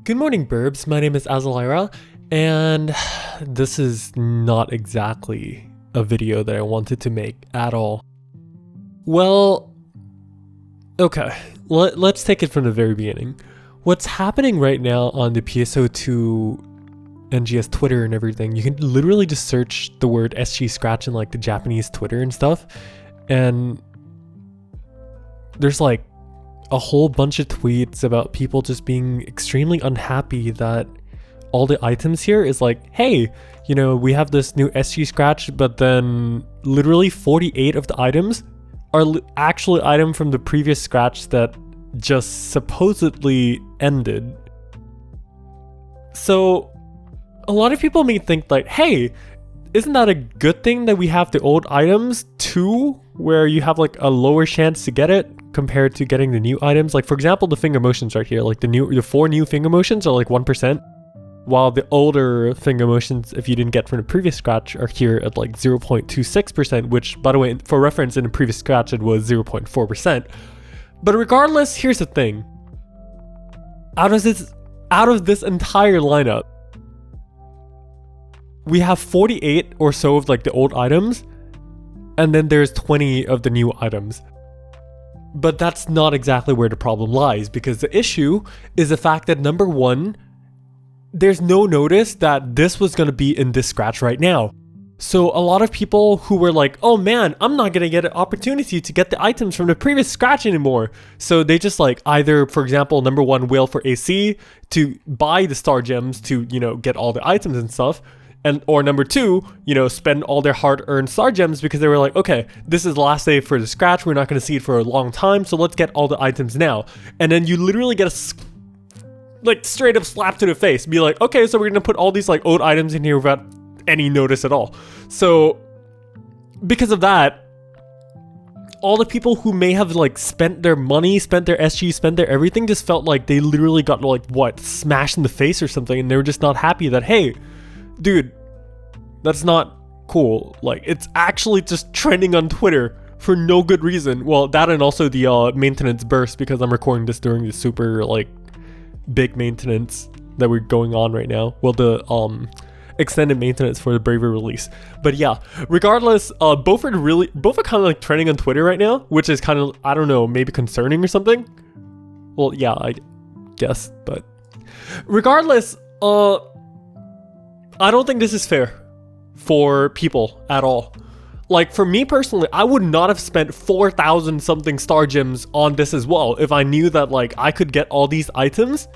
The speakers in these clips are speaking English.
Good morning, Burbs. My name is Azalira, and this is not exactly a video that I wanted to make at all. Well, okay, let's take it from the very beginning. What's happening right now on the PSO2NGS Twitter and everything, you can literally just search the word SG Scratch in like the Japanese Twitter and stuff, and there's like a whole bunch of tweets about people just being extremely unhappy that all the items here is like, hey, you know, we have this new SG Scratch, but then literally 48 of the items are actually item from the previous Scratch that just supposedly ended. So a lot of people may think like, hey, isn't that a good thing that we have the old items too, where you have like a lower chance to get it compared to getting the new items? Like for example, the finger motions right here, like the 4 new finger motions are like 1%, while the older finger motions, if you didn't get from the previous Scratch, are here at like 0.26%, which by the way, for reference, in the previous Scratch it was 0.4%. But regardless, here's the thing. Out of this entire lineup, we have 48 or so of like the old items, and then there's 20 of the new items. But that's not exactly where the problem lies, because the issue is the fact that number one, there's no notice that this was going to be in this Scratch right now. So a lot of people who were like, oh man, I'm not going to get an opportunity to get the items from the previous Scratch anymore. So they just like either, for example, number one, wail for AC to buy the star gems to, you know, get all the items and stuff. And or number two, you know, spend all their hard-earned star gems because they were like, okay, this is the last day for the Scratch. We're not going to see it for a long time, so let's get all the items now. And then you literally get a like straight up slap to the face. Be like, okay, so we're going to put all these like old items in here without any notice at all. So because of that, all the people who may have like spent their money, spent their SG, spent their everything, just felt like they literally got like what, smashed in the face or something, and they were just not happy that, hey, dude, that's not cool. Like, it's actually just trending on Twitter for no good reason. Well, that and also the maintenance burst, because I'm recording this during the super like big maintenance that we're going on right now. Well, the extended maintenance for the Braver release. But yeah, regardless, both are kind of like trending on Twitter right now, which is kind of, I don't know, maybe concerning or something. Well, yeah, I guess, but regardless, I don't think this is fair for people at all. Like for me personally, I would not have spent 4,000 something star gems on this as well if I knew that like I could get all these items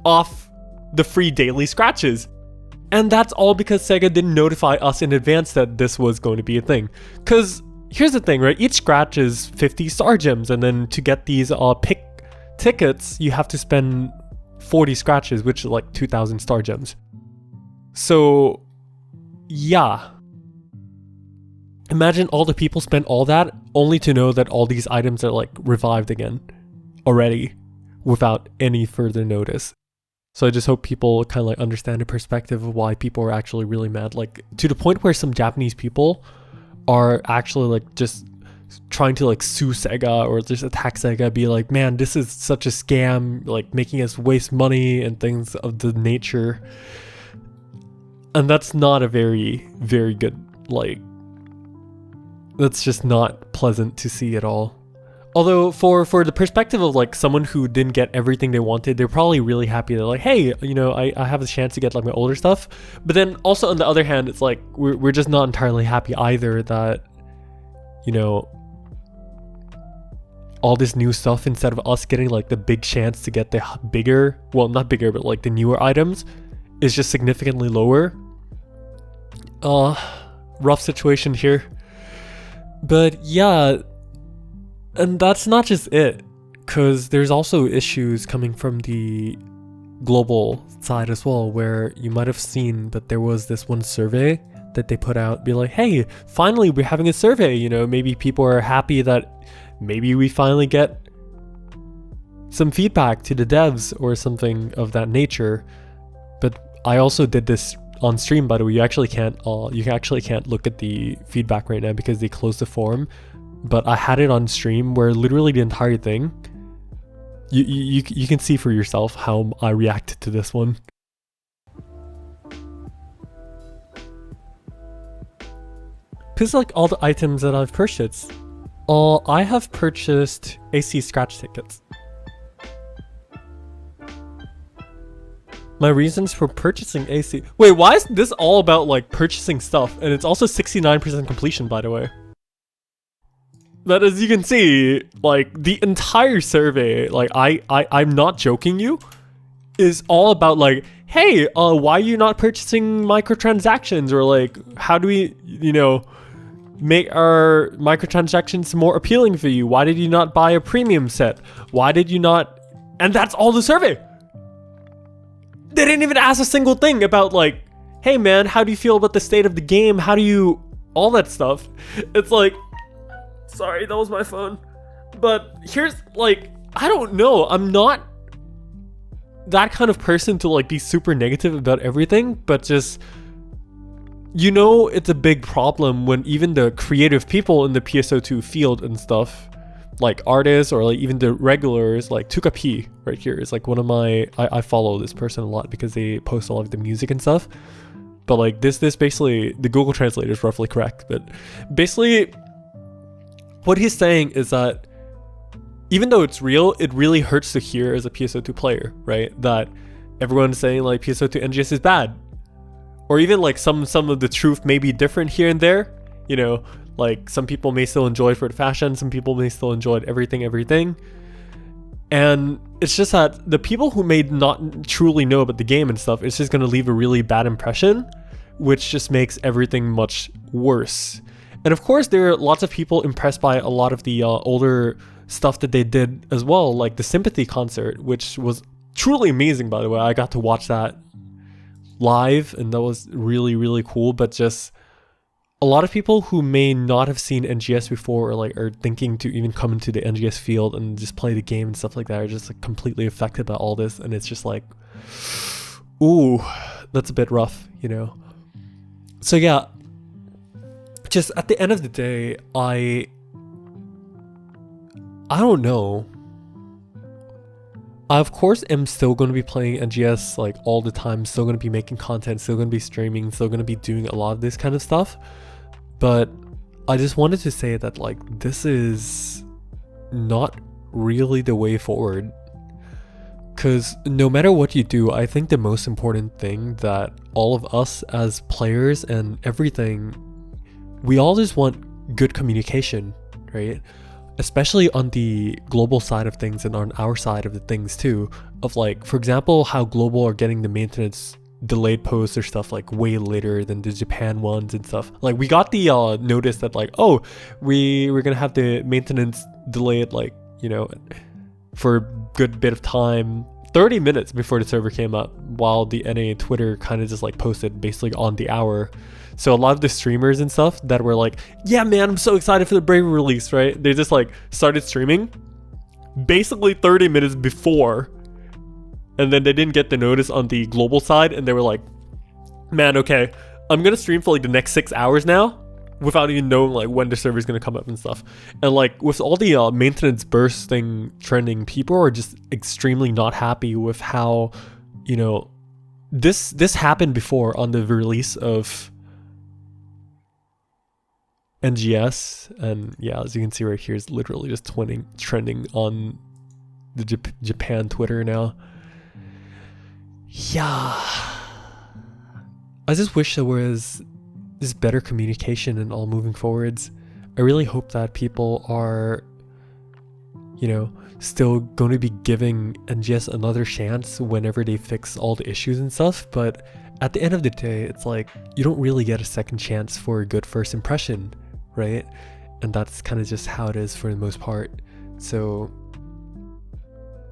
off the free daily Scratches. And that's all because SEGA didn't notify us in advance that this was going to be a thing. Because here's the thing, right? Each Scratch is 50 star gems, and then to get these pick tickets, you have to spend 40 Scratches, which is like 2,000 star gems. So, yeah. Imagine all the people spent all that only to know that all these items are like revived again already without any further notice. So I just hope people kind of like understand the perspective of why people are actually really mad. Like to the point where some Japanese people are actually like just trying to like sue SEGA or just attack SEGA, be like, man, this is such a scam, like making us waste money and things of the nature. And that's not a very, very good, like, that's just not pleasant to see at all. Although for the perspective of like someone who didn't get everything they wanted, they're probably really happy. They're like, hey, you know, I have a chance to get like my older stuff. But then also on the other hand, it's like, we're just not entirely happy either that, you know, all this new stuff, instead of us getting like the big chance to get the bigger, well, not bigger, but like the newer items, is just significantly lower. Rough situation here. But yeah, and that's not just it, because there's also issues coming from the global side as well, where you might have seen that there was this one survey that they put out, be like, hey, finally we're having a survey, you know, maybe people are happy that maybe we finally get some feedback to the devs or something of that nature. But I also did this on stream, by the way. You actually can't look at the feedback right now because they closed the forum, but I had it on stream where literally the entire thing, You can see for yourself how I reacted to this one. This is like all the items that I've purchased. I have purchased AC scratch tickets. My reasons for purchasing AC. Wait, why is this all about like purchasing stuff? And it's also 69% completion, by the way. But as you can see, like the entire survey, like I'm not joking you, is all about like, hey, why are you not purchasing microtransactions? Or like, how do we, make our microtransactions more appealing for you? Why did you not buy a premium set? Why did you not? And that's all the survey. They didn't even ask a single thing about like, hey man, how do you feel about the state of the game? How do you, all that stuff. It's like, sorry, that was my phone. But here's like, I don't know. I'm not that kind of person to like be super negative about everything, but just, it's a big problem when even the creative people in the PSO2 field and stuff, like artists or like even the regulars, like Tuka P right here is like one of my, I follow this person a lot because they post a lot of the music and stuff. But like this basically, the Google Translate is roughly correct, but basically what he's saying is that even though it's real, it really hurts to hear as a PSO2 player, right? That everyone's saying like PSO2NGS is bad. Or even like some of the truth may be different here and there, like some people may still enjoy it for the fashion, some people may still enjoy it everything. And it's just that the people who may not truly know about the game and stuff, it's just going to leave a really bad impression, which just makes everything much worse. And of course, there are lots of people impressed by a lot of the older stuff that they did as well, like the Sympathy concert, which was truly amazing, by the way. I got to watch that live and that was really, really cool. But just a lot of people who may not have seen NGS before or like are thinking to even come into the NGS field and just play the game and stuff like that are just like completely affected by all this. And it's just like, ooh, that's a bit rough, So yeah, just at the end of the day, I don't know. I of course am still going to be playing NGS like all the time, still going to be making content, still going to be streaming, still going to be doing a lot of this kind of stuff. But I just wanted to say that like this is not really the way forward. Because no matter what you do, I think the most important thing that all of us as players and everything, we all just want good communication, right? Especially on the global side of things and on our side of the things too, of like, for example, how global are getting the maintenance delayed posts or stuff like way later than the Japan ones and stuff. Like we got the notice that like, oh, we're gonna have the maintenance delayed like, for a good bit of time, 30 minutes before the server came up, while the NA Twitter kind of just like posted basically on the hour. So a lot of the streamers and stuff that were like, yeah man, I'm so excited for the Brave release, right? They just like started streaming basically 30 minutes before, and then they didn't get the notice on the global side, and they were like, man, okay, I'm gonna stream for like the next 6 hours now without even knowing like when the server is gonna come up and stuff. And like with all the maintenance burst thing trending, people are just extremely not happy with how, this happened before on the release of NGS, and yeah, as you can see right here, it's literally just trending on the Japan Twitter now. Yeah, I just wish there was this better communication and all moving forwards. I really hope that people are, still going to be giving NGS another chance whenever they fix all the issues and stuff. But at the end of the day, it's like you don't really get a second chance for a good first impression, right? And that's kind of just how it is for the most part. So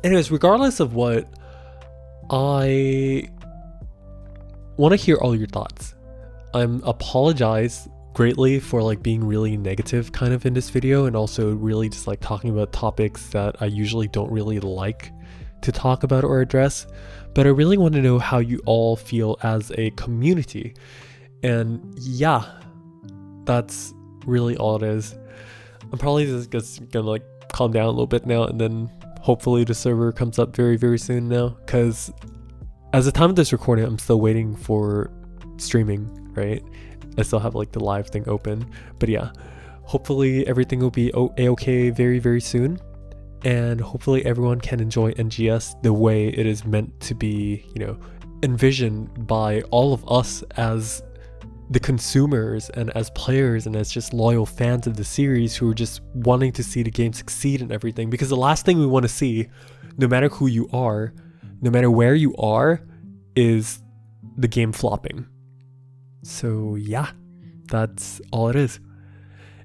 anyways, regardless of what, I want to hear all your thoughts. I'm apologize greatly for like being really negative kind of in this video, and also really just like talking about topics that I usually don't really like to talk about or address. But I really want to know how you all feel as a community. And yeah, that's really all it is. I'm probably just gonna like calm down a little bit now and then hopefully the server comes up very, very soon now, because as the time of this recording, I'm still waiting for streaming, right? I still have like the live thing open, but yeah, hopefully everything will be a-okay very, very soon. And hopefully everyone can enjoy NGS the way it is meant to be, you know, envisioned by all of us as the consumers and as players and as just loyal fans of the series who are just wanting to see the game succeed and everything. Because the last thing we want to see, no matter who you are, no matter where you are, is the game flopping. So yeah, that's all it is.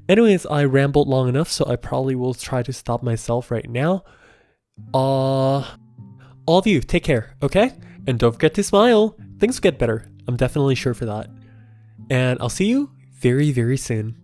Anyways, I rambled long enough, so I probably will try to stop myself right now. All of you, take care, okay? And don't forget to smile. Things will get better. I'm definitely sure for that. And I'll see you very, very soon.